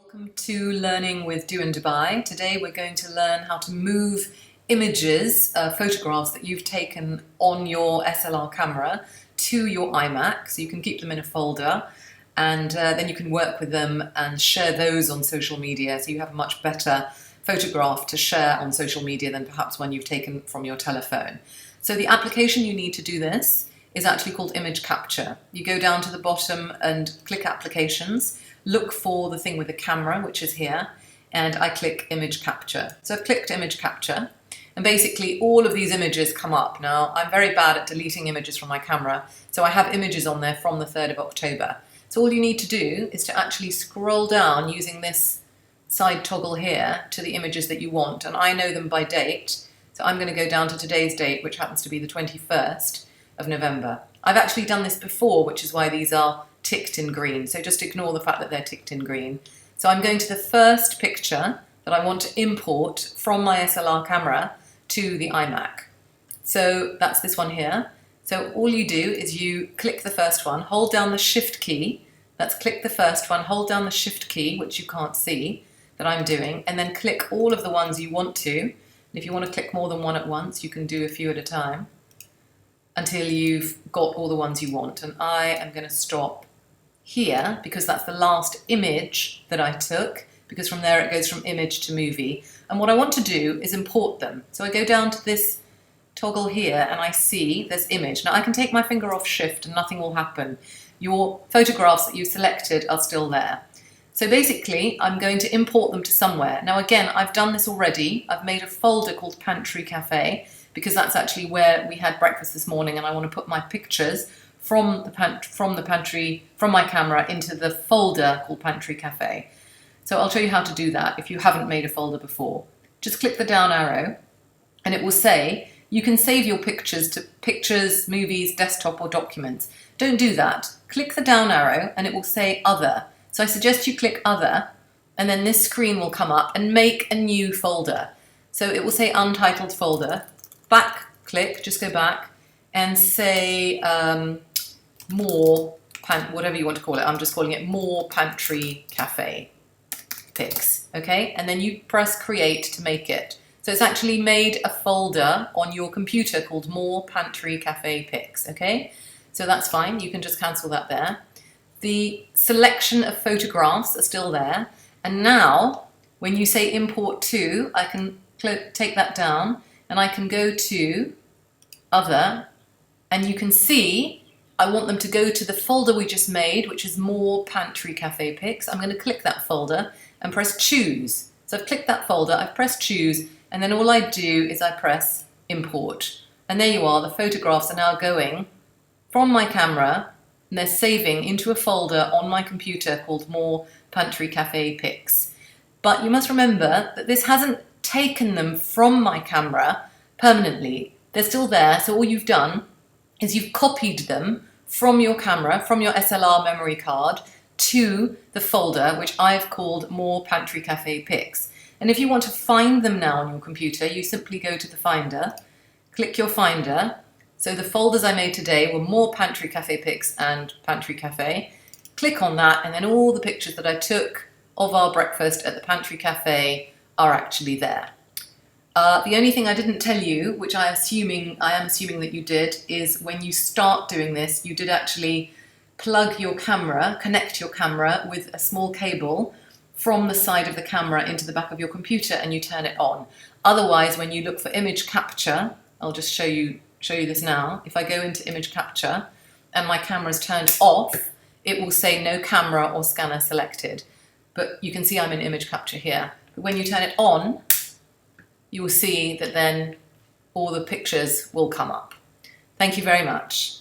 Welcome to Learning with Do in Dubai. Today we're going to learn how to move images, photographs that you've taken on your SLR camera to your iMac, so you can keep them in a folder and then you can work with them and share those on social media, so you have a much better photograph to share on social media than perhaps one you've taken from your telephone. So the application you need to do this is actually called Image Capture. You go down to the bottom and click Applications, look for the thing with the camera, which is here, and I click Image Capture. So I've clicked Image Capture, and basically all of these images come up. Now, I'm very bad at deleting images from my camera, so I have images on there from the 3rd of October. So all you need to do is to actually scroll down using this side toggle here to the images that you want, and I know them by date, so I'm going to go down to today's date, which happens to be the 21st of November. I've actually done this before, which is why these are ticked in green, so just ignore the fact that they're ticked in green. So I'm going to the first picture that I want to import from my SLR camera to the iMac. So that's this one here. So all you do is you click the first one, hold down the Shift key, that's click the first one, hold down the Shift key, which you can't see that I'm doing, and then click all of the ones you want to. And if you want to click more than one at once, you can do a few at a time until you've got all the ones you want. And I am going to stop here because that's the last image that I took, because from there it goes from image to movie. And what I want to do is import them. So I go down to this toggle here and I see this image. Now I can take my finger off Shift and nothing will happen. Your photographs that you selected are still there. So basically I'm going to import them to somewhere. Now again, I've done this already. I've made a folder called Pantry Cafe because that's actually where we had breakfast this morning, and I want to put my pictures from my camera into the folder called Pantry Cafe. So I'll show you how to do that if you haven't made a folder before. Just click the down arrow and it will say you can save your pictures to pictures, movies, desktop or documents. Don't do that. Click the down arrow and it will say other. So I suggest you click other, and then this screen will come up and make a new folder. So it will say untitled folder. Back click, just go back and say whatever you want to call it. I'm just calling it More Pantry Cafe Pics, okay? And then you press create to make it. So it's actually made a folder on your computer called More Pantry Cafe Pics, okay? So that's fine, you can just cancel that there. The selection of photographs are still there. And now, when you say import to, I can take that down and I can go to other, and you can see I want them to go to the folder we just made, which is More Pantry Cafe Pics. I'm going to click that folder and press choose. So I've clicked that folder, I've pressed choose, and then all I do is I press import. And there you are, the photographs are now going from my camera and they're saving into a folder on my computer called More Pantry Cafe Pics. But you must remember that this hasn't taken them from my camera permanently. They're still there, so all you've done is you've copied them from your camera, from your SLR memory card, to the folder which I've called More Pantry Cafe Pics. And if you want to find them now on your computer, you simply go to the Finder, click your Finder. So the folders I made today were More Pantry Cafe Pics and Pantry Cafe. Click on that, and then all the pictures that I took of our breakfast at the Pantry Cafe are actually there. The only thing I didn't tell you, which I am assuming that you did, is when you start doing this, you did actually plug your camera, connect your camera with a small cable from the side of the camera into the back of your computer, and you turn it on. Otherwise, when you look for image capture, I'll just show you this now. If I go into image capture and my camera is turned off, it will say no camera or scanner selected. But you can see I'm in image capture here. But when you turn it on, you will see that then all the pictures will come up. Thank you very much.